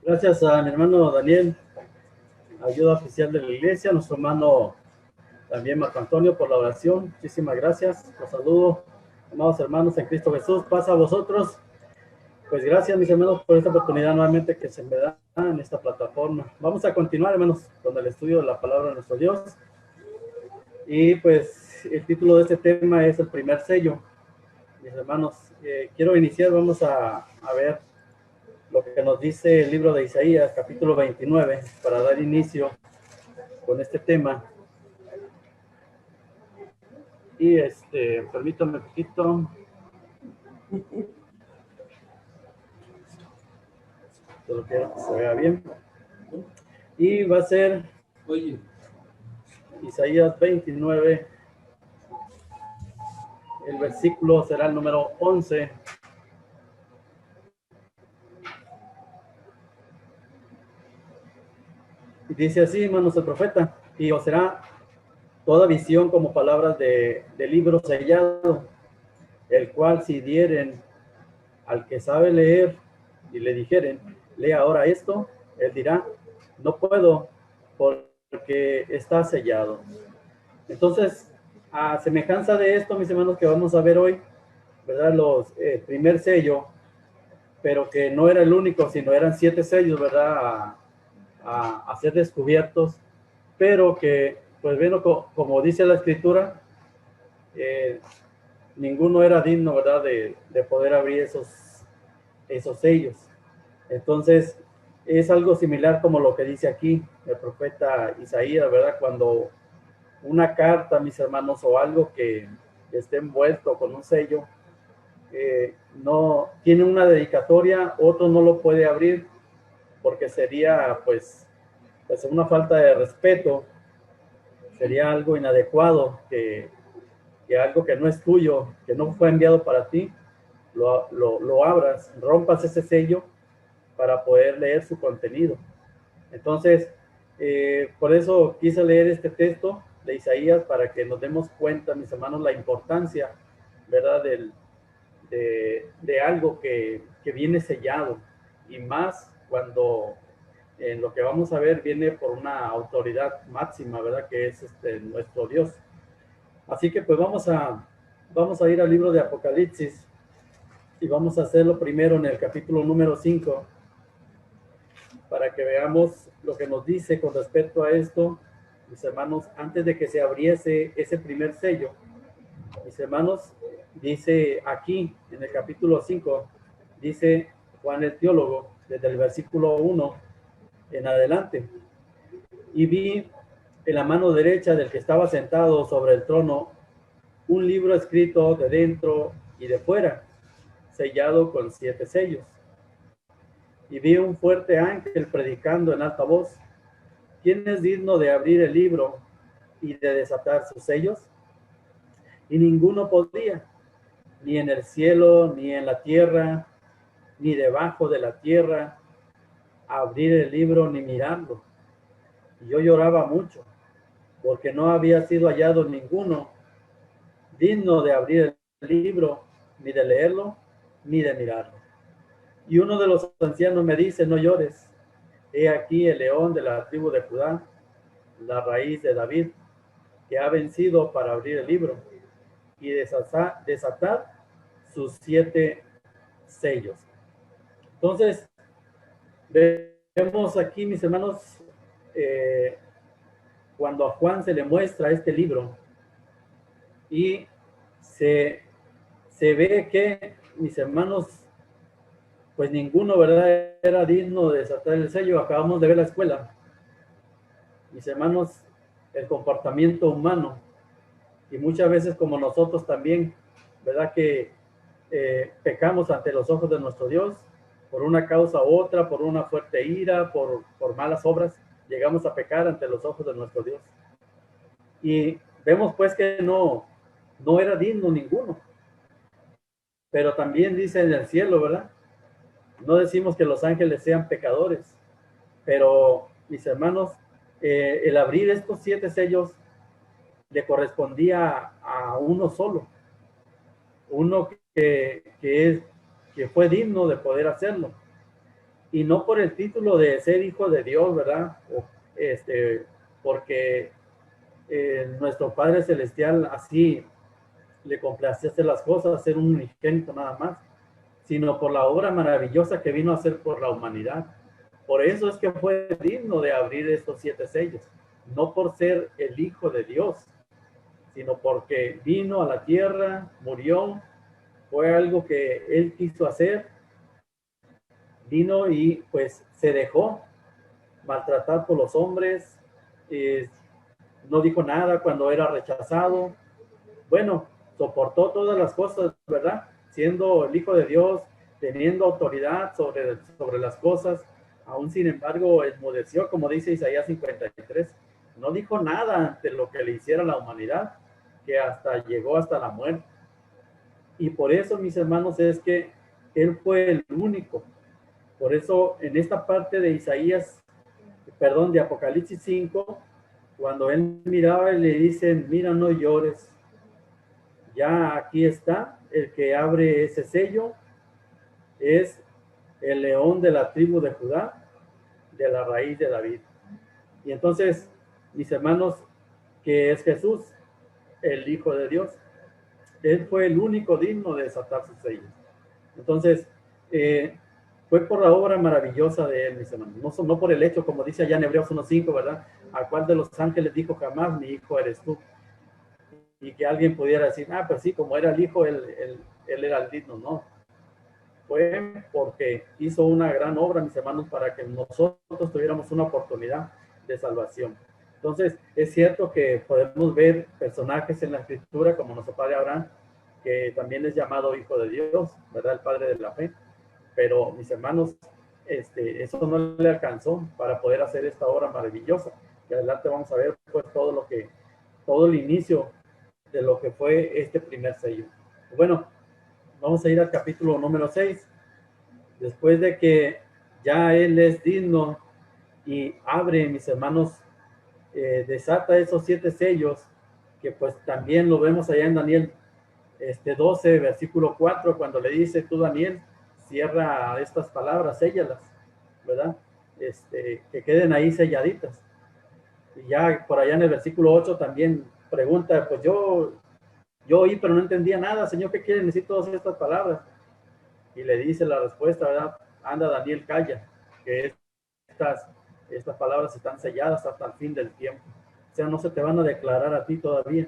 Gracias a mi hermano Daniel, ayuda oficial de la iglesia, nuestro hermano también Marco Antonio por la oración. Muchísimas gracias. Los saludo, amados hermanos en Cristo Jesús. Paz a vosotros. Pues gracias, mis hermanos, por esta oportunidad nuevamente que se me da en esta plataforma. Vamos a continuar, hermanos, con el estudio de la palabra de nuestro Dios. Y pues el título de este tema es el primer sello. Mis hermanos, quiero iniciar, vamos a ver lo que nos dice el libro de Isaías, capítulo 29, para dar inicio con este tema. Y permítanme un poquito. Solo quiero que se vea bien. Y va a ser Isaías 29. El versículo será el número 11. Y dice así, hermanos, el profeta: y os será toda visión como palabras de libro sellado, el cual si dieren al que sabe leer y le dijeren, lee ahora esto, él dirá, no puedo porque está sellado. Entonces, a semejanza de esto, mis hermanos, que vamos a ver hoy, ¿verdad? Los primer sello, pero que no era el único, sino eran 7 sellos, ¿verdad? A ser descubiertos, pero que, pues bueno, como dice la escritura, ninguno era digno, ¿verdad? De poder abrir esos sellos. Entonces, es algo similar como lo que dice aquí el profeta Isaías, ¿verdad? Cuando una carta, mis hermanos, o algo que esté envuelto con un sello, no tiene una dedicatoria, otro no lo puede abrir porque sería pues una falta de respeto, sería algo inadecuado que algo que no es tuyo, que no fue enviado para ti, lo abras, rompas ese sello para poder leer su contenido. Entonces, por eso quise leer este texto de Isaías para que nos demos cuenta, mis hermanos, la importancia, ¿verdad? De algo que viene sellado, y más cuando en lo que vamos a ver viene por una autoridad máxima, ¿verdad? Que es nuestro Dios. Así que pues vamos a ir al libro de Apocalipsis y vamos a hacerlo primero en el capítulo número 5 para que veamos lo que nos dice con respecto a esto, mis hermanos, antes de que se abriese ese primer sello. Mis hermanos, dice aquí en el capítulo 5, dice Juan el teólogo, desde el versículo 1 en adelante: y vi en la mano derecha del que estaba sentado sobre el trono un libro escrito de dentro y de fuera, sellado con 7 sellos. Y vi un fuerte ángel predicando en alta voz: ¿quién es digno de abrir el libro y de desatar sus sellos? Y ninguno podía, ni en el cielo, ni en la tierra, ni debajo de la tierra, abrir el libro ni mirarlo. Y yo lloraba mucho, porque no había sido hallado ninguno digno de abrir el libro, ni de leerlo, ni de mirarlo. Y uno de los ancianos me dice, no llores, he aquí el león de la tribu de Judá, la raíz de David, que ha vencido para abrir el libro y desatar sus 7 sellos. Entonces, vemos aquí, mis hermanos, cuando a Juan se le muestra este libro y se ve que, mis hermanos, pues ninguno, ¿verdad?, era digno de desatar el sello. Acabamos de ver la escuela, mis hermanos, el comportamiento humano, y muchas veces como nosotros también, ¿verdad?, que pecamos ante los ojos de nuestro Dios por una causa u otra, por una fuerte ira, por malas obras, llegamos a pecar ante los ojos de nuestro Dios. Y vemos pues que no era digno ninguno. Pero también dice en el cielo, ¿verdad? No decimos que los ángeles sean pecadores, pero, mis hermanos, el abrir estos 7 sellos le correspondía a uno solo, uno que fue digno de poder hacerlo. y no por el título de ser hijo de Dios, ¿verdad? Porque nuestro Padre Celestial así le complacía hacer las cosas, ser un unigénito nada más, sino por la obra maravillosa que vino a hacer por la humanidad. Por eso es que fue digno de abrir estos 7 sellos, no por ser el Hijo de Dios, sino porque vino a la tierra, murió, fue algo que Él quiso hacer, vino y pues se dejó maltratar por los hombres, eh, no dijo nada cuando era rechazado, bueno, soportó todas las cosas, ¿verdad? Siendo el Hijo de Dios, teniendo autoridad sobre las cosas, aún sin embargo enmudeció, como dice Isaías 53, no dijo nada ante lo que le hiciera la humanidad, que hasta llegó hasta la muerte. Y por eso, mis hermanos, es que Él fue el único. Por eso, en esta parte de de Apocalipsis 5, cuando Él miraba y le dicen, mira, no llores, ya aquí está, el que abre ese sello es el león de la tribu de Judá, de la raíz de David. Y entonces, mis hermanos, que es Jesús, el Hijo de Dios, Él fue el único digno de desatar sus sellos. Entonces, fue por la obra maravillosa de Él, mis hermanos, no por el hecho, como dice allá en Hebreos 1.5, ¿verdad? ¿A cuál de los ángeles dijo jamás, mi hijo eres tú? Y que alguien pudiera decir, pues sí, como era el hijo, él era el digno. No, fue porque hizo una gran obra, mis hermanos, para que nosotros tuviéramos una oportunidad de salvación. Entonces, es cierto que podemos ver personajes en la escritura, como nuestro padre Abraham, que también es llamado hijo de Dios, ¿verdad? El padre de la fe. Pero, mis hermanos, eso no le alcanzó para poder hacer esta obra maravillosa. Y adelante vamos a ver, pues, todo el inicio de lo que fue este primer sello. Bueno, vamos a ir al capítulo número 6. Después de que ya Él es digno y abre, mis hermanos, desata esos 7 sellos, que pues también lo vemos allá en Daniel 12, versículo 4, cuando le dice, tú Daniel, cierra estas palabras, séllalas, ¿verdad? Que queden ahí selladitas. Y ya por allá en el versículo 8 también pregunta, pues yo oí, pero no entendía nada, Señor, ¿qué quieren decir todas estas palabras? Y le dice la respuesta, ¿verdad? Anda, Daniel, calla, que estas palabras están selladas hasta el fin del tiempo. O sea, no se te van a declarar a ti todavía.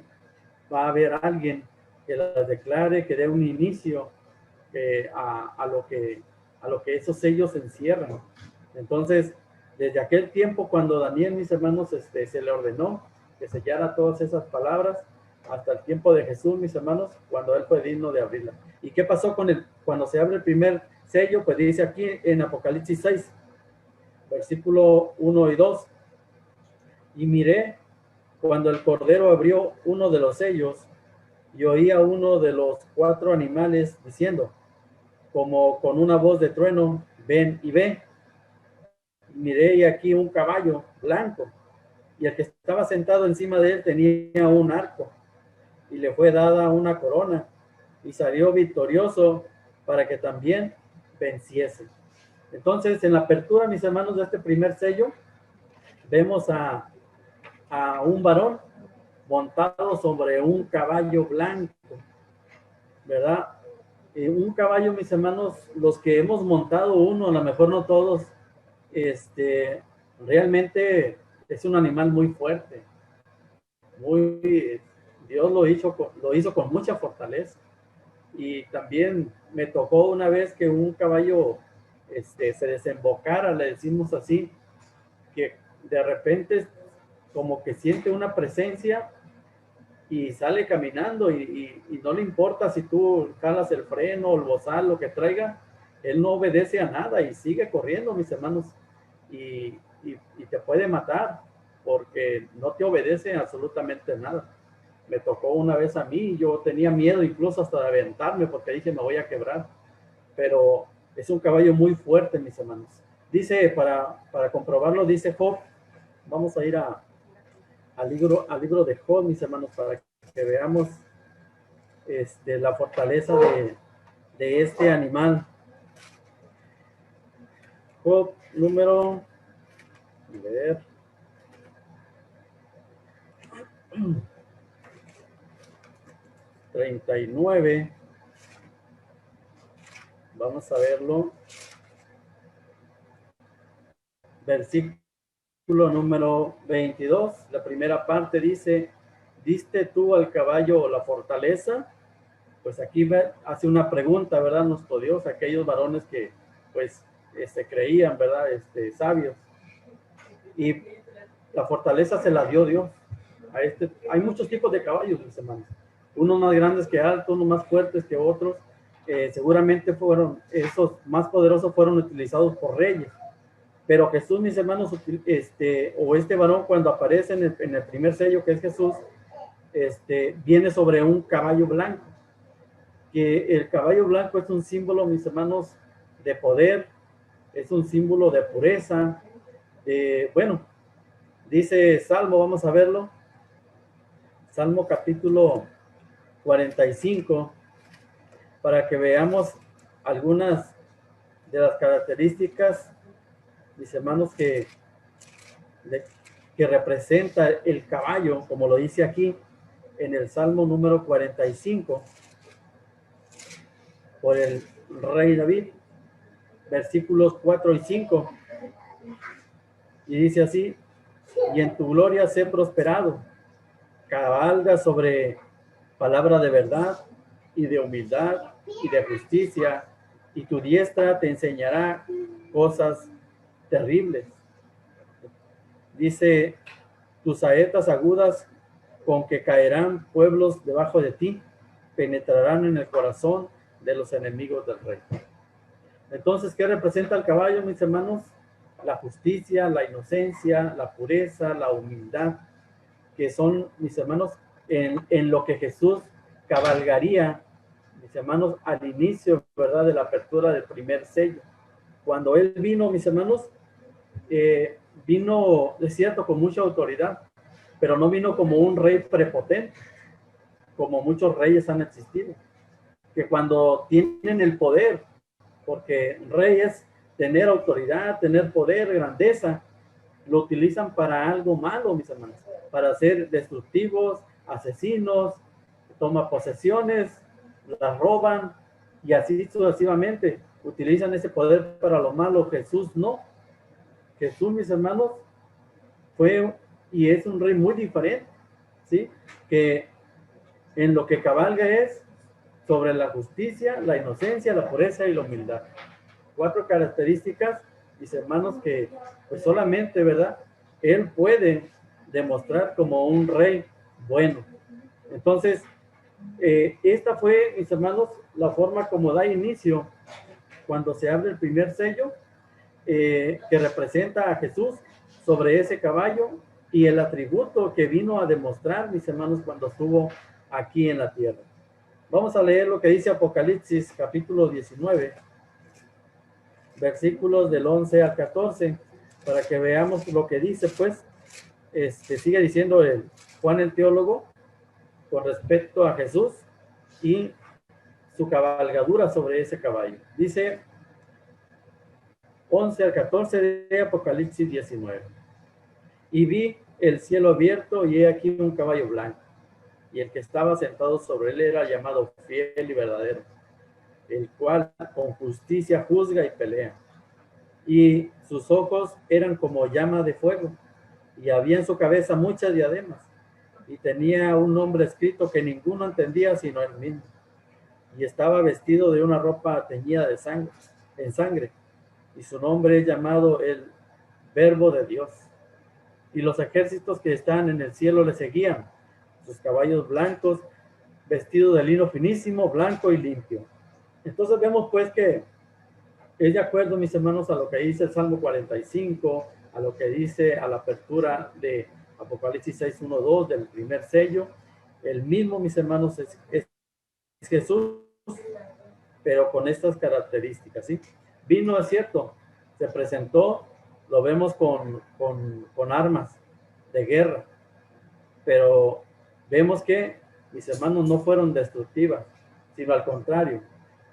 Va a haber alguien que las declare, que dé un inicio a lo que esos sellos encierran. Entonces, desde aquel tiempo, cuando Daniel, mis hermanos, se le ordenó que sellara todas esas palabras, hasta el tiempo de Jesús, mis hermanos, cuando Él fue digno de abrirla. ¿Y qué pasó cuando se abre el primer sello? Pues dice aquí en Apocalipsis 6, versículo 1 y 2. Y miré cuando el Cordero abrió uno de los sellos y oí a uno de los 4 animales diciendo, como con una voz de trueno, ven y ve. Y miré y aquí un caballo blanco, y el que estaba sentado encima de él tenía un arco, y le fue dada una corona, y salió victorioso para que también venciese. Entonces, en la apertura, mis hermanos, de este primer sello, vemos a un varón montado sobre un caballo blanco, ¿verdad? Un caballo, mis hermanos, los que hemos montado uno, a lo mejor no todos, realmente es un animal muy fuerte, Dios lo hizo con mucha fortaleza. Y también me tocó una vez que un caballo se desembocara, le decimos así, que de repente como que siente una presencia y sale caminando y no le importa si tú jalas el freno o el bozal, lo que traiga, él no obedece a nada y sigue corriendo, mis hermanos, y te puede matar porque no te obedece absolutamente nada. Me tocó una vez a mí, yo tenía miedo incluso hasta de aventarme porque dije me voy a quebrar, pero es un caballo muy fuerte, mis hermanos. Dice, para comprobarlo, dice Job, vamos a ir al libro de Job, mis hermanos, para que veamos la fortaleza de este animal. Job número, a ver, 39. Vamos a verlo. Versículo número 22. La primera parte dice, ¿diste tú al caballo la fortaleza? Pues aquí hace una pregunta, ¿verdad? Nuestro Dios, aquellos varones que pues se creían, ¿verdad? Sabios. Y la fortaleza se la dio Dios. Hay muchos tipos de caballos, mis hermanos. Unos más grandes que altos, unos más fuertes que otros. Seguramente esos más poderosos fueron utilizados por reyes. Pero Jesús, mis hermanos, o este varón cuando aparece en el primer sello, que es Jesús, viene sobre un caballo blanco. Que el caballo blanco es un símbolo, mis hermanos, de poder, es un símbolo de pureza. Bueno, dice Salmo, vamos a verlo. Salmo capítulo 45, para que veamos algunas de las características, mis hermanos, que representa el caballo, como lo dice aquí en el Salmo número 45, por el rey David, versículos 4 y 5. Y dice así, y en tu gloria sé prosperado, cabalga sobre palabra de verdad y de humildad y de justicia, y tu diestra te enseñará cosas terribles. Dice, tus saetas agudas con que caerán pueblos debajo de ti, penetrarán en el corazón de los enemigos del rey. Entonces, ¿qué representa el caballo, mis hermanos? La justicia, la inocencia, la pureza, la humildad, que son, mis hermanos, en lo que Jesús cabalgaría, mis hermanos, al inicio, ¿verdad?, de la apertura del primer sello. Cuando Él vino, mis hermanos, vino, es cierto, con mucha autoridad, pero no vino como un rey prepotente, como muchos reyes han existido, que cuando tienen el poder, porque rey es tener autoridad, tener poder, grandeza, lo utilizan para algo malo, mis hermanos, para ser destructivos, asesinos, toma posesiones, las roban y así sucesivamente. Utilizan ese poder para lo malo. Jesús no. Jesús, mis hermanos, fue y es un rey muy diferente, ¿sí? Que en lo que cabalga es sobre la justicia, la inocencia, la pureza y la humildad. 4 características, mis hermanos, que pues solamente, ¿verdad?, Él puede demostrar como un rey bueno. Entonces, esta fue, mis hermanos, la forma como da inicio cuando se abre el primer sello, que representa a Jesús sobre ese caballo y el atributo que vino a demostrar, mis hermanos, cuando estuvo aquí en la tierra. Vamos a leer lo que dice Apocalipsis capítulo 19, versículos del 11 al 14, para que veamos lo que dice, pues, sigue diciendo Juan el teólogo con respecto a Jesús y su cabalgadura sobre ese caballo. Dice 11 al 14 de Apocalipsis 19. Y vi el cielo abierto y he aquí un caballo blanco, y el que estaba sentado sobre él era llamado fiel y verdadero, el cual con justicia juzga y pelea. Y sus ojos eran como llama de fuego, y había en su cabeza muchas diademas, y tenía un nombre escrito que ninguno entendía sino él mismo. Y estaba vestido de una ropa teñida de sangre, en sangre, y su nombre es llamado el Verbo de Dios. Y los ejércitos que están en el cielo le seguían, sus caballos blancos, vestidos de lino finísimo, blanco y limpio. Entonces vemos pues que es de acuerdo, mis hermanos, a lo que dice el Salmo 45, a lo que dice a la apertura de Apocalipsis 6, 1, 2 del primer sello. El mismo, mis hermanos, es Jesús, pero con estas características, ¿sí? Vino, es cierto, se presentó, lo vemos con armas de guerra, pero vemos que mis hermanos no fueron destructivas, sino al contrario,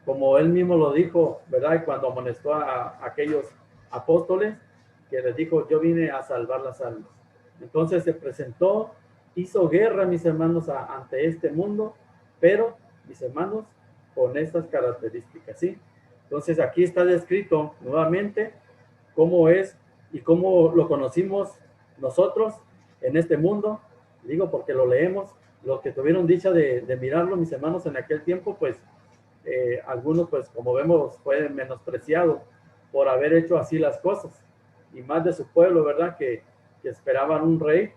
como él mismo lo dijo, ¿verdad? Cuando amonestó a apóstoles, que les dijo, yo vine a salvar las almas. Entonces se presentó, hizo guerra, mis hermanos, ante este mundo, pero, mis hermanos, con estas características, ¿sí? Entonces aquí está descrito nuevamente cómo es y cómo lo conocimos nosotros en este mundo. Digo porque lo leemos, los que tuvieron dicha de mirarlo, mis hermanos, en aquel tiempo, pues algunos, pues como vemos, fue menospreciado por haber hecho así las cosas, y más de su pueblo, ¿verdad? Que esperaban un rey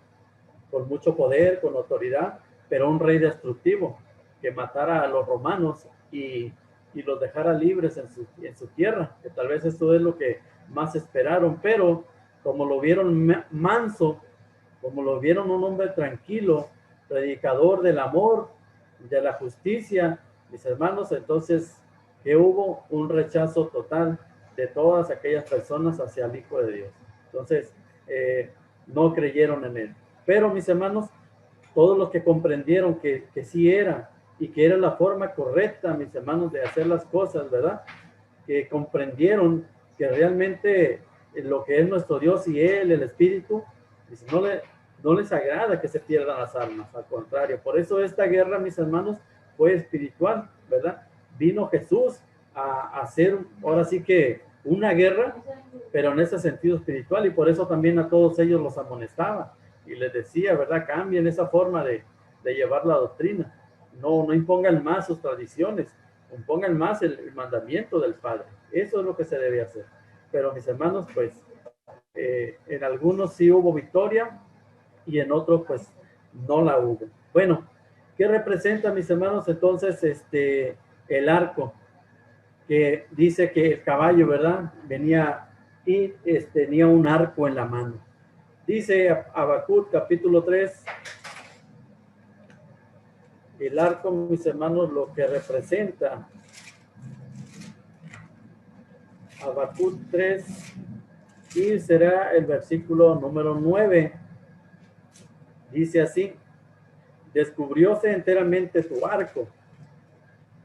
con mucho poder, con autoridad, pero un rey destructivo, que matara a los romanos y los dejara libres en su tierra, que tal vez esto es lo que más esperaron, pero como lo vieron manso, como lo vieron un hombre tranquilo, predicador del amor, de la justicia, mis hermanos, entonces, que hubo un rechazo total de todas aquellas personas hacia el Hijo de Dios. Entonces, no creyeron en él. Pero, mis hermanos, todos los que comprendieron que sí era, y que era la forma correcta, mis hermanos, de hacer las cosas, ¿verdad? Que comprendieron que realmente lo que es nuestro Dios y Él, el Espíritu, dice, no les agrada que se pierdan las almas, al contrario. Por eso esta guerra, mis hermanos, fue espiritual, ¿verdad? Vino Jesús a hacer, ahora sí que una guerra, pero en ese sentido espiritual, y por eso también a todos ellos los amonestaba y les decía, ¿verdad? Cambien esa forma de llevar la doctrina. No impongan más sus tradiciones, impongan más el mandamiento del Padre. Eso es lo que se debe hacer. Pero mis hermanos, pues, en algunos sí hubo victoria y en otros, pues, no la hubo. Bueno, ¿qué representa, mis hermanos, entonces, el arco? Que dice que el caballo, ¿verdad? Venía y tenía un arco en la mano. Dice Habacuc, capítulo 3, el arco, mis hermanos, lo que representa. Habacuc 3, y será el versículo número 9. Dice así: descubrióse enteramente tu arco,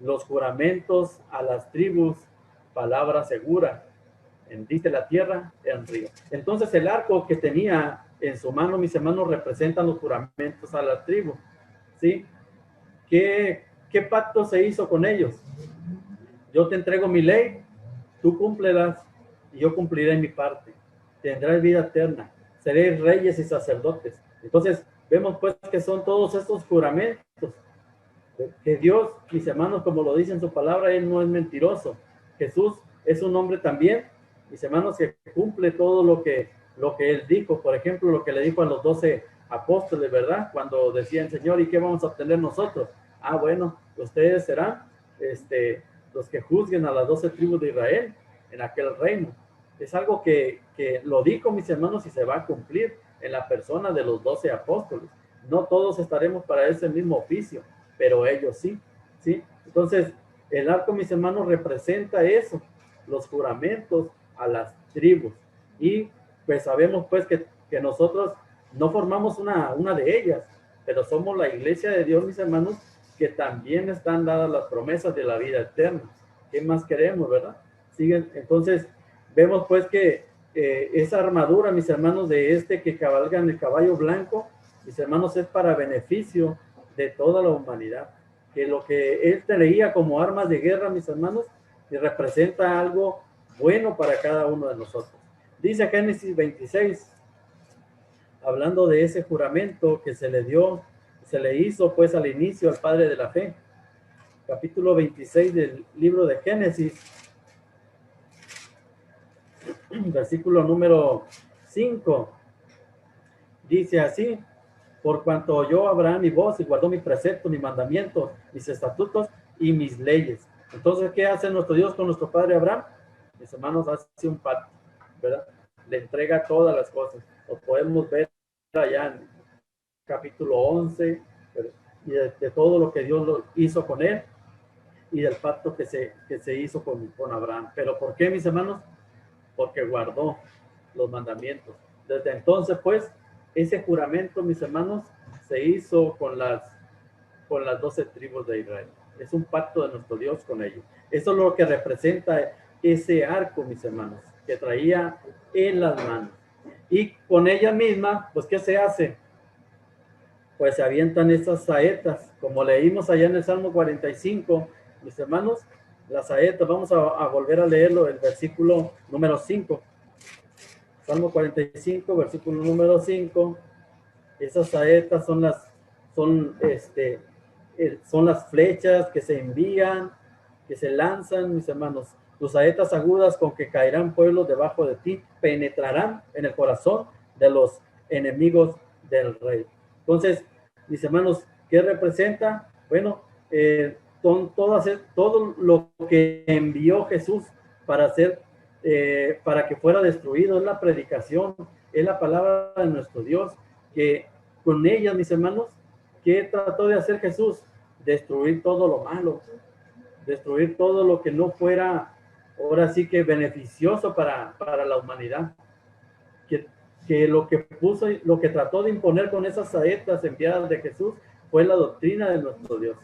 los juramentos a las tribus, palabra segura, dice la tierra, el río. Entonces el arco que tenía en su mano, mis hermanos, representan los juramentos a las tribus, ¿sí? ¿Qué pacto se hizo con ellos? Yo te entrego mi ley, tú cúmplelas y yo cumpliré mi parte. Tendrás vida eterna, seréis reyes y sacerdotes. Entonces vemos pues que son todos estos juramentos que Dios, mis hermanos, como lo dice en su palabra, Él no es mentiroso. Jesús es un hombre también, mis hermanos, que cumple todo lo que Él dijo. Por ejemplo, lo que le dijo a los 12 apóstoles, ¿verdad? Cuando decían, Señor, ¿y qué vamos a obtener nosotros? Ah, bueno, ustedes serán los que juzguen a las 12 tribus de Israel en aquel reino. Es algo que lo dijo, mis hermanos, y se va a cumplir en la persona de los 12 apóstoles. No todos estaremos para ese mismo oficio, pero ellos sí, ¿sí? Entonces, el arco, mis hermanos, representa eso, los juramentos a las tribus. Y pues sabemos pues que nosotros no formamos una de ellas, pero somos la iglesia de Dios, mis hermanos, que también están dadas las promesas de la vida eterna. ¿Qué más queremos, verdad? Siguen, entonces, vemos pues que esa armadura, mis hermanos, de que cabalga en el caballo blanco, mis hermanos, es para beneficio de toda la humanidad. Que lo que él traía como armas de guerra, mis hermanos, que representa algo bueno para cada uno de nosotros. Dice Génesis 26, hablando de ese juramento que se le dio, se le hizo pues al inicio al padre de la fe. Capítulo 26 del libro de Génesis, versículo número 5, dice así: por cuanto oyó Abraham mi voz y guardó mis preceptos, mis mandamientos, mis estatutos y mis leyes. Entonces, ¿qué hace nuestro Dios con nuestro padre Abraham? Mis hermanos, hace un pacto, ¿verdad? Le entrega todas las cosas. Lo podemos ver allá en capítulo 11, y de todo lo que Dios lo hizo con él y del pacto que se hizo con Abraham. ¿Pero por qué, mis hermanos? Porque guardó los mandamientos. Desde entonces, pues, ese juramento, mis hermanos, se hizo con las 12 tribus de Israel. Es un pacto de nuestro Dios con ellos. Eso es lo que representa ese arco, mis hermanos. que traía en las manos. Y con ella misma, pues, ¿qué se hace? Pues se avientan esas saetas, como leímos allá en el Salmo 45, mis hermanos, las saetas, vamos a volver a leerlo, el versículo número 5. Salmo 45, versículo número 5. Esas saetas son las flechas que se envían, que se lanzan, mis hermanos. Tus saetas agudas con que caerán pueblos debajo de ti, penetrarán en el corazón de los enemigos del rey. Entonces, mis hermanos, ¿qué representa? Bueno, todo lo que envió Jesús para hacer, para que fuera destruido, es la predicación, es la palabra de nuestro Dios, que con ella, mis hermanos, ¿qué trató de hacer Jesús? Destruir todo lo malo, destruir todo lo que no fuera, ahora sí que beneficioso para la humanidad. Que lo que puso, lo que trató de imponer con esas saetas enviadas de Jesús fue la doctrina de nuestro Dios.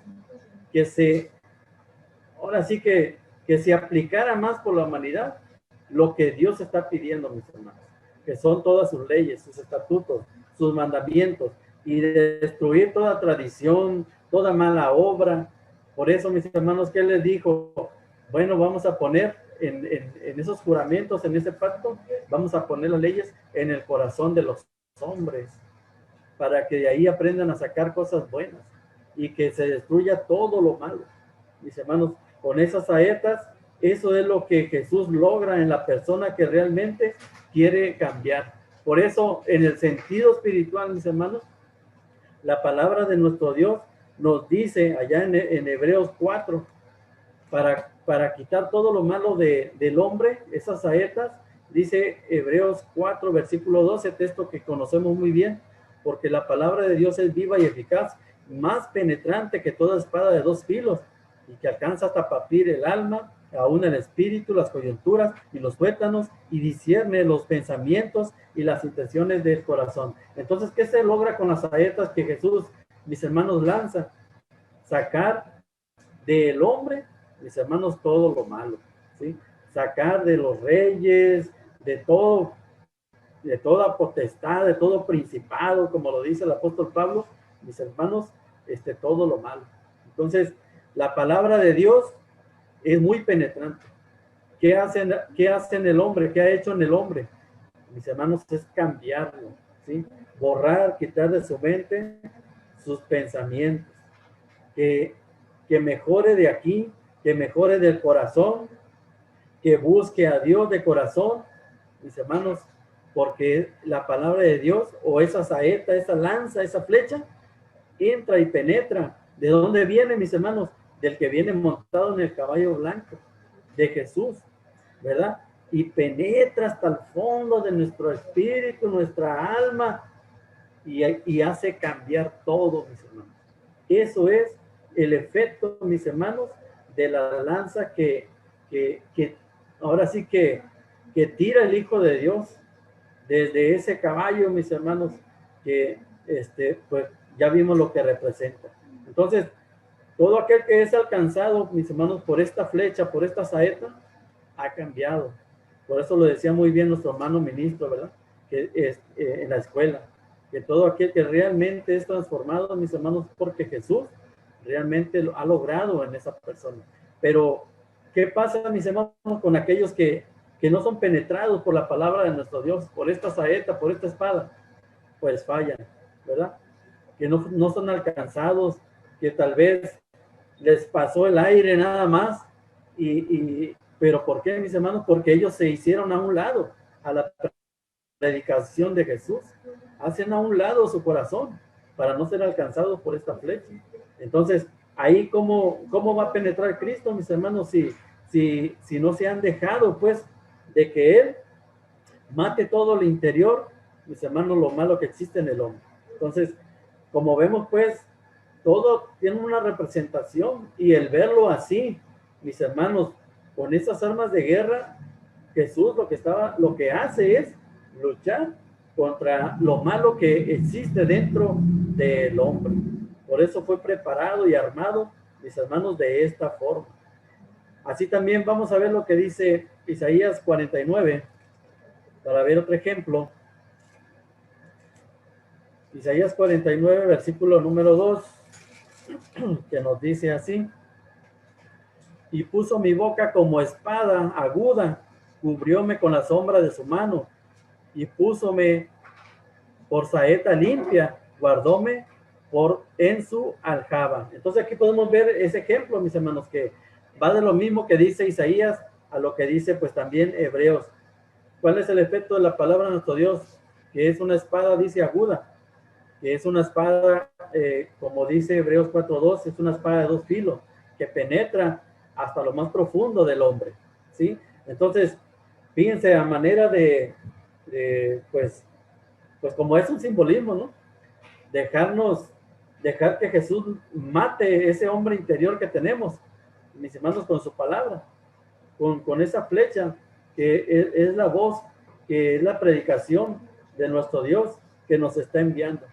Ahora sí que se aplicara más por la humanidad lo que Dios está pidiendo, mis hermanos, que son todas sus leyes, sus estatutos, sus mandamientos, y de destruir toda tradición, toda mala obra. Por eso, mis hermanos, ¿qué les dijo? Bueno, vamos a poner en esos juramentos, en ese pacto, vamos a poner las leyes en el corazón de los hombres, para que de ahí aprendan a sacar cosas buenas y que se destruya todo lo malo. Mis hermanos, con esas saetas, eso es lo que Jesús logra en la persona que realmente quiere cambiar. Por eso, en el sentido espiritual, mis hermanos, la palabra de nuestro Dios nos dice allá en Hebreos 4, para quitar todo lo malo del hombre, esas saetas, dice Hebreos 4, versículo 12, texto que conocemos muy bien, porque la palabra de Dios es viva y eficaz, más penetrante que toda espada de dos filos, y que alcanza hasta partir el alma, aún el espíritu, las coyunturas y los tuétanos, y discierne los pensamientos y las intenciones del corazón. Entonces, ¿qué se logra con las saetas que Jesús, mis hermanos, lanza? Sacar del hombre, mis hermanos, todo lo malo, ¿sí? Sacar de los reyes, de todo, de toda potestad, de todo principado, como lo dice el apóstol Pablo, mis hermanos, todo lo malo. Entonces, la palabra de Dios es muy penetrante. ¿Qué hace en el hombre? ¿Qué ha hecho en el hombre? Mis hermanos, es cambiarlo, ¿sí? Borrar, quitar de su mente sus pensamientos. Que mejore de aquí, que mejore del corazón, que busque a Dios de corazón, mis hermanos, porque la palabra de Dios, o esa saeta, esa lanza, esa flecha, entra y penetra. ¿De dónde viene, mis hermanos? Del que viene montado en el caballo blanco, de Jesús, ¿verdad? Y penetra hasta el fondo de nuestro espíritu, nuestra alma, y hace cambiar todo, mis hermanos. Eso es el efecto, mis hermanos, de la lanza que ahora sí que tira el Hijo de Dios desde ese caballo, mis hermanos, que pues ya vimos lo que representa. Entonces, todo aquel que es alcanzado, mis hermanos, por esta flecha, por esta saeta, ha cambiado. Por eso lo decía muy bien nuestro hermano ministro, ¿verdad? Que en la escuela, que todo aquel que realmente es transformado, mis hermanos, porque Jesús realmente lo ha logrado en esa persona. Pero, ¿qué pasa, mis hermanos, con aquellos que no son penetrados por la palabra de nuestro Dios, por esta saeta, por esta espada? Pues fallan, ¿verdad? Que no son alcanzados, que tal vez les pasó el aire nada más, pero ¿por qué, mis hermanos? Porque ellos se hicieron a un lado a la predicación de Jesús, hacen a un lado su corazón para no ser alcanzados por esta flecha. Entonces, ahí ¿cómo va a penetrar Cristo, mis hermanos, si no se han dejado, pues, de que Él mate todo el interior, mis hermanos, lo malo que existe en el hombre? Entonces, como vemos, pues, todo tiene una representación, y el verlo así, mis hermanos, con esas armas de guerra, Jesús lo que hace es luchar contra lo malo que existe dentro del hombre. Por eso fue preparado y armado, mis hermanos, de esta forma. Así también vamos a ver lo que dice Isaías 49, para ver otro ejemplo. Isaías 49, versículo número 2, que nos dice así: y puso mi boca como espada aguda, cubrióme con la sombra de su mano, y púsome por saeta limpia, guardóme en su aljaba. Entonces aquí podemos ver ese ejemplo, mis hermanos, que va de lo mismo que dice Isaías a lo que dice pues también Hebreos. ¿Cuál es el efecto de la palabra de nuestro Dios? Que es una espada, dice, aguda, que es una espada, como dice Hebreos 4:2, es una espada de dos filos, que penetra hasta lo más profundo del hombre, ¿sí? Entonces, fíjense, a manera pues como es un simbolismo, ¿no? Dejar que Jesús mate ese hombre interior que tenemos, mis hermanos, con su palabra, con esa flecha, que es la voz, que es la predicación de nuestro Dios que nos está enviando.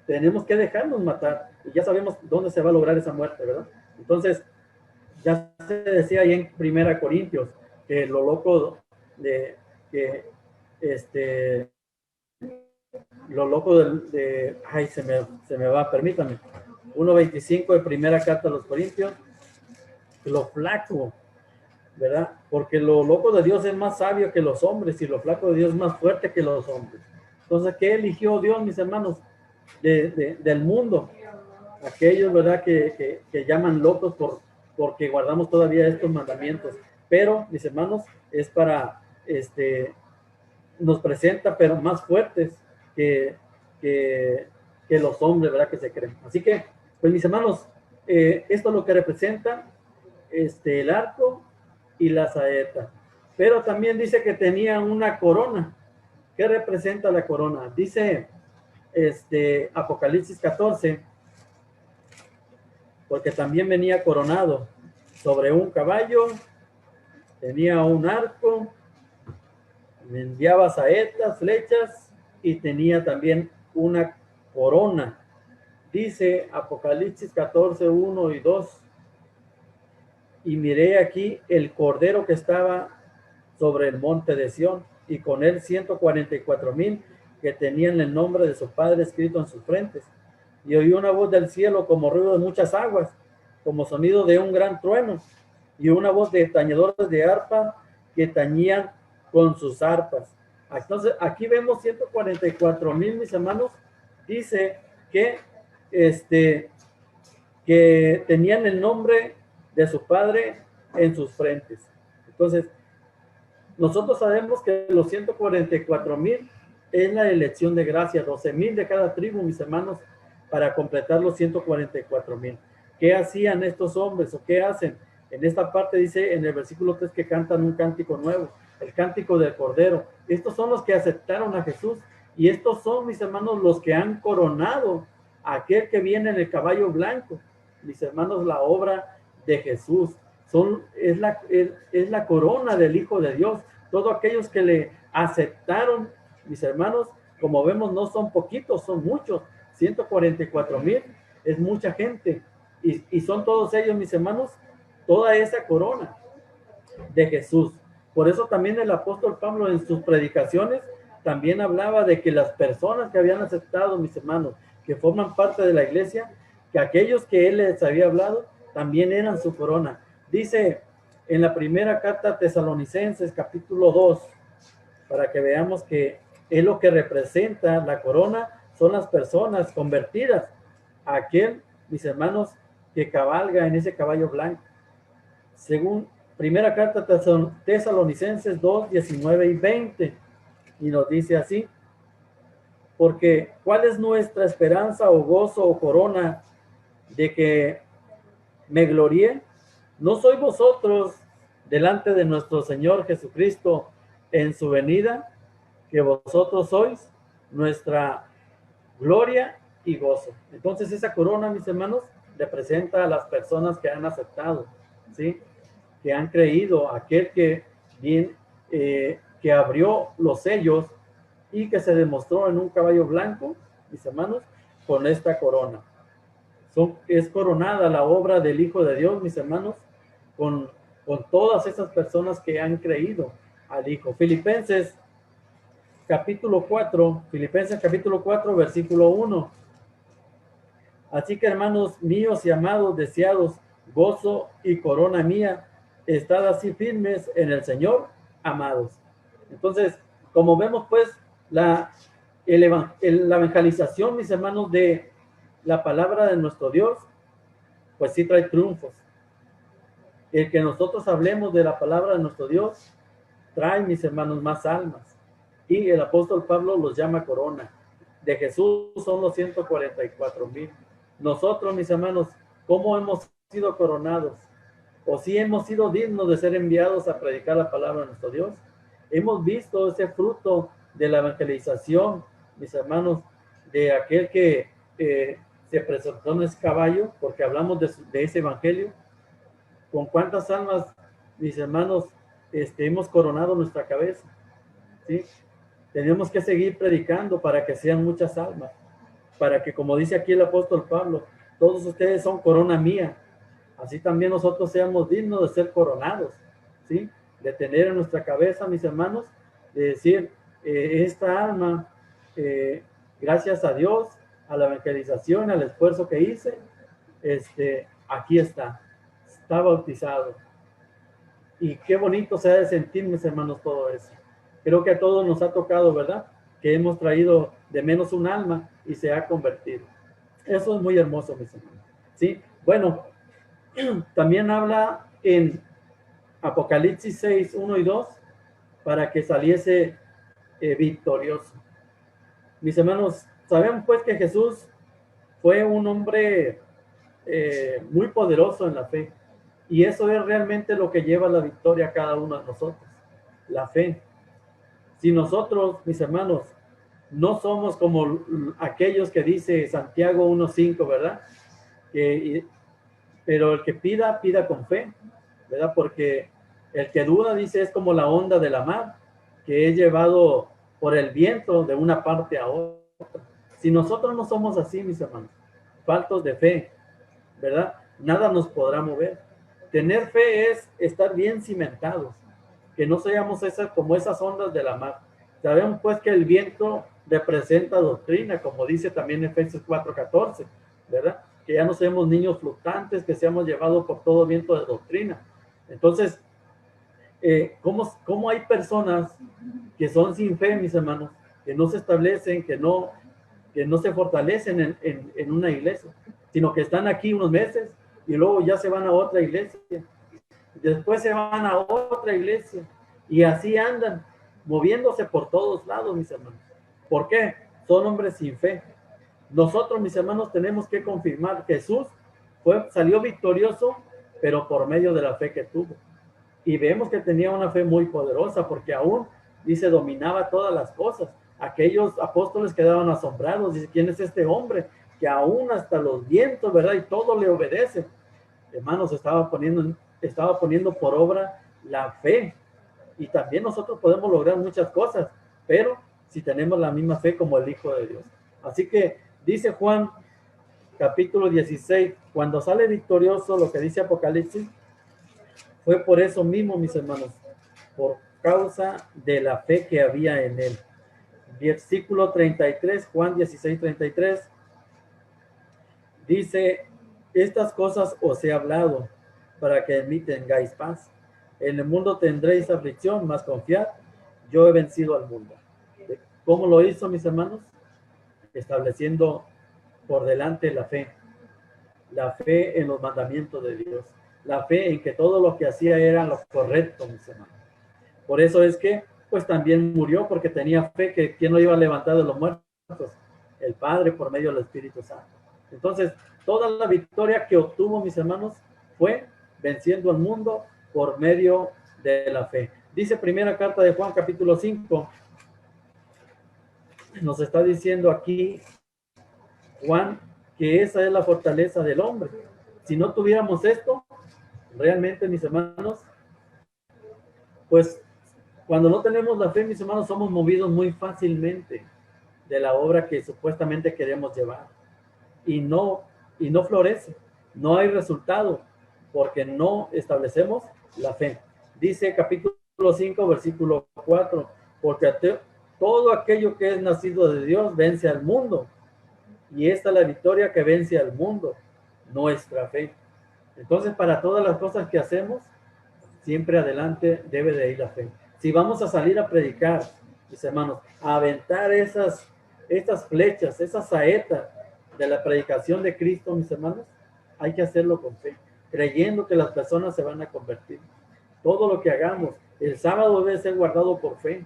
Tenemos que dejarnos matar, y ya sabemos dónde se va a lograr esa muerte, ¿verdad? Entonces, ya se decía ahí en 1 Corintios, que lo loco que lo loco ay, se me va, permítame. 1:25 de primera carta a los Corintios, lo flaco, ¿verdad? Porque lo loco de Dios es más sabio que los hombres y lo flaco de Dios es más fuerte que los hombres. Entonces, ¿qué eligió Dios, mis hermanos? Del mundo. Aquellos, ¿verdad? Que llaman locos porque guardamos todavía estos mandamientos. Pero, mis hermanos, es para, nos presenta, pero más fuertes que, que, que los hombres, ¿verdad? Que se creen. Así que, pues mis hermanos, esto es lo que representa el arco y la saeta. Pero también dice que tenía una corona. ¿Qué representa la corona? Dice Apocalipsis 14, porque también venía coronado sobre un caballo, tenía un arco, enviaba saetas, flechas, y tenía también una corona. Dice Apocalipsis 14, 1 y 2, y miré aquí el cordero que estaba sobre el monte de Sión, y con él 144,000 que tenían el nombre de su padre escrito en sus frentes. Y oí una voz del cielo como ruido de muchas aguas, como sonido de un gran trueno, y una voz de tañedores de arpa que tañían con sus arpas. Entonces, aquí vemos 144,000, mis hermanos. Dice que, que tenían el nombre de su padre en sus frentes. Entonces, nosotros sabemos que los 144,000 es la elección de gracia, 12,000 de cada tribu, mis hermanos, para completar los 144,000. ¿Qué hacían estos hombres o qué hacen? En esta parte dice en el versículo 3 que cantan un cántico nuevo, el cántico del Cordero. Estos son los que aceptaron a Jesús, y estos son, mis hermanos, los que han coronado a aquel que viene en el caballo blanco. Mis hermanos, la obra de Jesús es la corona del Hijo de Dios. Todos aquellos que le aceptaron, mis hermanos, como vemos, no son poquitos, son muchos. 144,000 es mucha gente, y son todos ellos, mis hermanos, toda esa corona de Jesús. Por eso también el apóstol Pablo en sus predicaciones también hablaba de que las personas que habían aceptado, mis hermanos, que forman parte de la iglesia, que aquellos que él les había hablado también eran su corona. Dice en la primera carta a Tesalonicenses, capítulo 2, para que veamos que es lo que representa la corona, son las personas convertidas a aquel, mis hermanos, que cabalga en ese caballo blanco. Según primera carta a Tesalonicenses 2, 19 y 20, y nos dice así: porque ¿cuál es nuestra esperanza o gozo o corona de que me gloríe? ¿No sois vosotros delante de nuestro Señor Jesucristo en su venida, que vosotros sois nuestra gloria y gozo? Entonces esa corona, mis hermanos, representa a las personas que han aceptado, ¿sí? Que han creído, aquel que abrió los sellos y que se demostró en un caballo blanco, mis hermanos, con esta corona. Es coronada la obra del Hijo de Dios, mis hermanos, con todas esas personas que han creído al Hijo. Filipenses capítulo 4, versículo 1. Así que, hermanos míos y amados, deseados, gozo y corona mía, estad así firmes en el Señor, amados. Entonces, como vemos, pues, la evangelización, mis hermanos, de la palabra de nuestro Dios, pues sí trae triunfos. El que nosotros hablemos de la palabra de nuestro Dios, trae, mis hermanos, más almas. Y el apóstol Pablo los llama corona. De Jesús son los 144,000. Nosotros, mis hermanos, ¿cómo hemos sido coronados? ¿O si hemos sido dignos de ser enviados a predicar la palabra de nuestro Dios? Hemos visto ese fruto de la evangelización, mis hermanos, de aquel que se presentó en ese caballo, porque hablamos de ese evangelio. ¿Con cuántas almas, mis hermanos, hemos coronado nuestra cabeza? ¿Sí? Tenemos que seguir predicando para que sean muchas almas, para que, como dice aquí el apóstol Pablo, todos ustedes son corona mía, así también nosotros seamos dignos de ser coronados, ¿sí? De tener en nuestra cabeza, mis hermanos, de decir, esta alma, gracias a Dios, a la evangelización, al esfuerzo que hice, aquí está bautizado. Y qué bonito se ha de sentir, mis hermanos, todo eso. Creo que a todos nos ha tocado, ¿verdad? Que hemos traído de menos un alma y se ha convertido. Eso es muy hermoso, mis hermanos. ¿Sí? Bueno, también habla en Apocalipsis 6, 1 y 2, para que saliese victorioso. Mis hermanos, sabemos pues que Jesús fue un hombre muy poderoso en la fe. Y eso es realmente lo que lleva la victoria a cada uno de nosotros, la fe. Si nosotros, mis hermanos, no somos como aquellos que dice Santiago 1:5, ¿verdad? Pero el que pida, pida con fe, ¿verdad? Porque el que duda, dice, es como la onda de la mar, que es llevado por el viento de una parte a otra. Si nosotros no somos así, mis hermanos, faltos de fe, ¿verdad? Nada nos podrá mover. Tener fe es estar bien cimentados, que no seamos como esas ondas de la mar. Sabemos pues que el viento representa doctrina, como dice también Efesios 4:14, ¿verdad? Que ya no seamos niños fluctuantes, que seamos llevados por todo viento de doctrina. Entonces, ¿cómo hay personas que son sin fe, mis hermanos, que no se establecen, que no se fortalecen en una iglesia, sino que están aquí unos meses y luego ya se van a otra iglesia, después se van a otra iglesia y así andan moviéndose por todos lados, mis hermanos? ¿Por qué? Son hombres sin fe. Nosotros, mis hermanos, tenemos que confirmar que Jesús salió victorioso, pero por medio de la fe que tuvo. Y vemos que tenía una fe muy poderosa, porque aún, dice, dominaba todas las cosas. Aquellos apóstoles quedaban asombrados. Dice, ¿quién es este hombre? Que aún hasta los vientos, ¿verdad? Y todo le obedece. Hermanos, estaba poniendo por obra la fe. Y también nosotros podemos lograr muchas cosas, pero si tenemos la misma fe como el Hijo de Dios. Así que dice Juan, capítulo 16, cuando sale victorioso, lo que dice Apocalipsis, fue por eso mismo, mis hermanos, por causa de la fe que había en él. Versículo 33, Juan 16, 33, dice, estas cosas os he hablado para que en mí tengáis paz. En el mundo tendréis aflicción, mas confiad, yo he vencido al mundo. ¿Cómo lo hizo, mis hermanos? Estableciendo por delante la fe en los mandamientos de Dios, la fe en que todo lo que hacía era lo correcto, mis hermanos. Por eso es que, pues también murió, porque tenía fe que quien lo iba a levantar de los muertos, el Padre por medio del Espíritu Santo. Entonces, toda la victoria que obtuvo, mis hermanos, fue venciendo al mundo por medio de la fe. Dice primera carta de Juan, capítulo 5, nos está diciendo aquí Juan que esa es la fortaleza del hombre. Si no tuviéramos esto, realmente, mis hermanos, pues cuando no tenemos la fe, mis hermanos, somos movidos muy fácilmente de la obra que supuestamente queremos llevar. Y no florece, no hay resultado, porque no establecemos la fe. Dice capítulo 5, versículo 4, porque todo aquello que es nacido de Dios vence al mundo, y esta es la victoria que vence al mundo, nuestra fe. Entonces, para todas las cosas que hacemos, siempre adelante debe de ir la fe. Si vamos a salir a predicar, mis hermanos, a aventar estas flechas, esas saetas de la predicación de Cristo, mis hermanos, hay que hacerlo con fe, creyendo que las personas se van a convertir. Todo lo que hagamos, el sábado debe ser guardado por fe,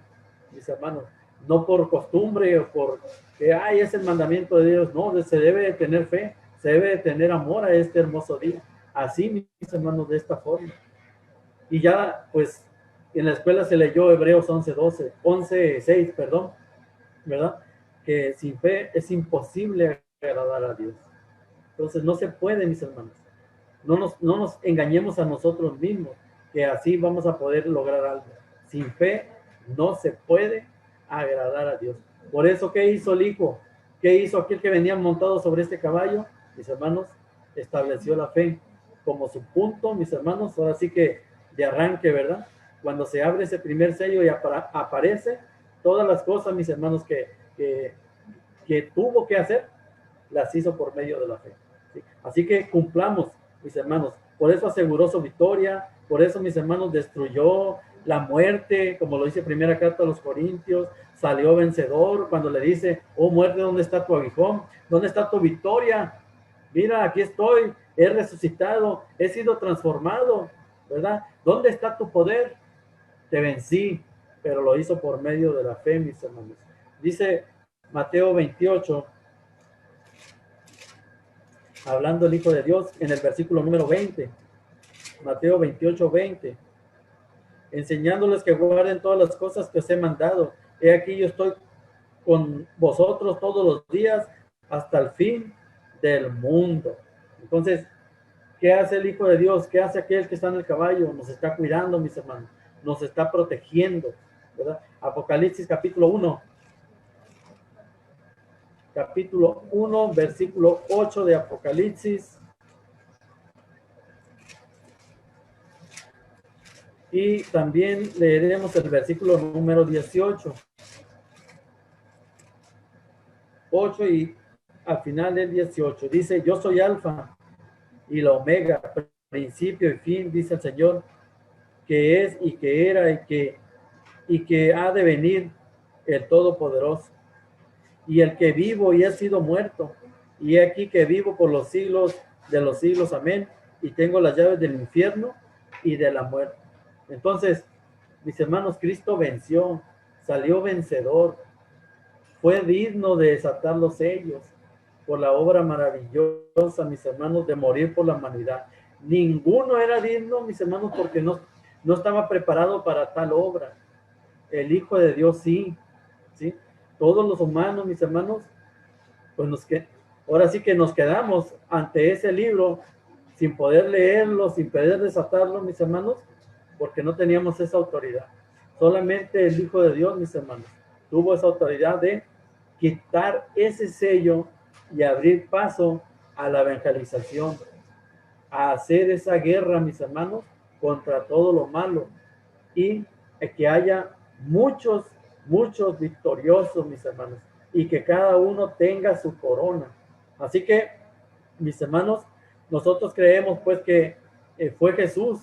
mis hermanos, no por costumbre o por que, ay, es el mandamiento de Dios. No, se debe de tener fe, se debe de tener amor a este hermoso día. Así, mis hermanos, de esta forma. Y ya, pues, en la escuela se leyó Hebreos 11:6, perdón, ¿verdad? Que sin fe es imposible agradar a Dios. Entonces, no se puede, mis hermanos. No nos engañemos a nosotros mismos, que así vamos a poder lograr algo. Sin fe no se puede agradar a Dios. Por eso, ¿qué hizo el Hijo? ¿Qué hizo aquel que venía montado sobre este caballo? Mis hermanos, estableció la fe como su punto, mis hermanos, ahora sí que de arranque, ¿verdad? Cuando se abre ese primer sello y aparece todas las cosas, mis hermanos, que tuvo que hacer, las hizo por medio de la fe. ¿Sí? Así que cumplamos, mis hermanos. Por eso aseguró su victoria, por eso, mis hermanos, destruyó la muerte, como lo dice primera carta a los Corintios, salió vencedor cuando le dice, oh muerte, ¿dónde está tu aguijón? ¿Dónde está tu victoria? Mira, aquí estoy, he resucitado, he sido transformado, ¿verdad? ¿Dónde está tu poder? Te vencí, pero lo hizo por medio de la fe, mis hermanos. Dice Mateo 28, hablando el Hijo de Dios, en el versículo número 20, Mateo 28:20, enseñándoles que guarden todas las cosas que os he mandado. He aquí yo estoy con vosotros todos los días hasta el fin del mundo. Entonces, ¿qué hace el Hijo de Dios? ¿Qué hace aquel que está en el caballo? Nos está cuidando, mis hermanos. Nos está protegiendo, ¿verdad? Apocalipsis capítulo 1. Capítulo 1, versículo 8 de Apocalipsis. Y también leeremos el versículo número 18. 8 y al final del 18. Dice, yo soy Alfa y la Omega, principio y fin, dice el Señor, que es y que era y que ha de venir, el Todopoderoso. Y el que vivo y he sido muerto, y he aquí que vivo por los siglos de los siglos, amén, y tengo las llaves del infierno y de la muerte. Entonces, mis hermanos, Cristo venció, salió vencedor, fue digno de desatar los sellos por la obra maravillosa, mis hermanos, de morir por la humanidad. Ninguno era digno, mis hermanos, porque no estaba preparado para tal obra. El Hijo de Dios sí, ¿sí? Todos los humanos, mis hermanos, pues ahora sí que nos quedamos ante ese libro sin poder leerlo, sin poder desatarlo, mis hermanos, porque no teníamos esa autoridad. Solamente el Hijo de Dios, mis hermanos, tuvo esa autoridad de quitar ese sello y abrir paso a la evangelización, a hacer esa guerra, mis hermanos, contra todo lo malo, y que haya muchos victoriosos, mis hermanos, y que cada uno tenga su corona. Así que, mis hermanos, nosotros creemos pues que fue Jesús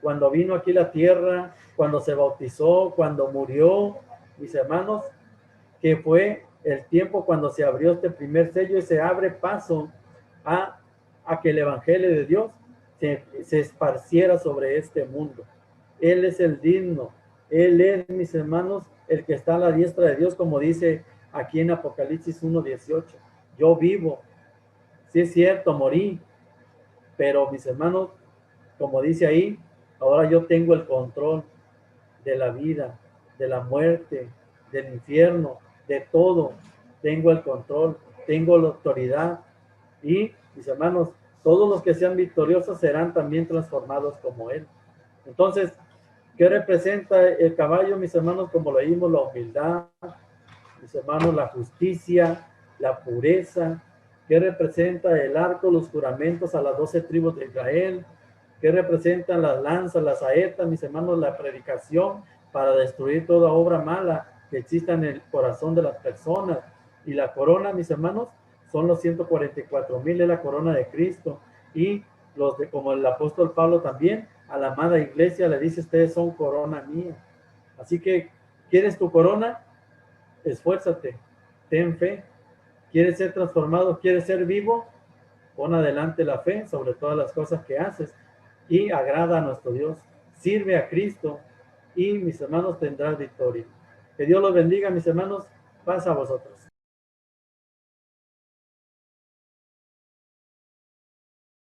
cuando vino aquí a la tierra, cuando se bautizó, cuando murió, mis hermanos, que fue el tiempo cuando se abrió este primer sello y se abre paso a que el evangelio de Dios se esparciera sobre este mundo. Él es el digno, Él es, mis hermanos, el que está a la diestra de Dios, como dice aquí en Apocalipsis 1:18. Yo vivo, sí es cierto, morí, pero mis hermanos, como dice ahí, ahora yo tengo el control de la vida, de la muerte, del infierno, de todo. Tengo el control, tengo la autoridad. Y, mis hermanos, todos los que sean victoriosos serán también transformados como Él. Entonces, ¿qué representa el caballo, mis hermanos? Como lo vimos, la humildad, mis hermanos, la justicia, la pureza. ¿Qué representa el arco, los juramentos a las 12 tribus de Israel? ¿Qué representan las lanzas, las saetas, mis hermanos? La predicación para destruir toda obra mala que exista en el corazón de las personas. Y la corona, mis hermanos, son los 144,000 de la corona de Cristo. Y los de, como el apóstol Pablo también, a la amada iglesia le dice, ustedes son corona mía. Así que, ¿quieres tu corona? Esfuérzate, ten fe. ¿Quieres ser transformado? ¿Quieres ser vivo? Pon adelante la fe sobre todas las cosas que haces y agrada a nuestro Dios. Sirve a Cristo y, mis hermanos, tendrás victoria. Que Dios los bendiga, mis hermanos. Paz a vosotros.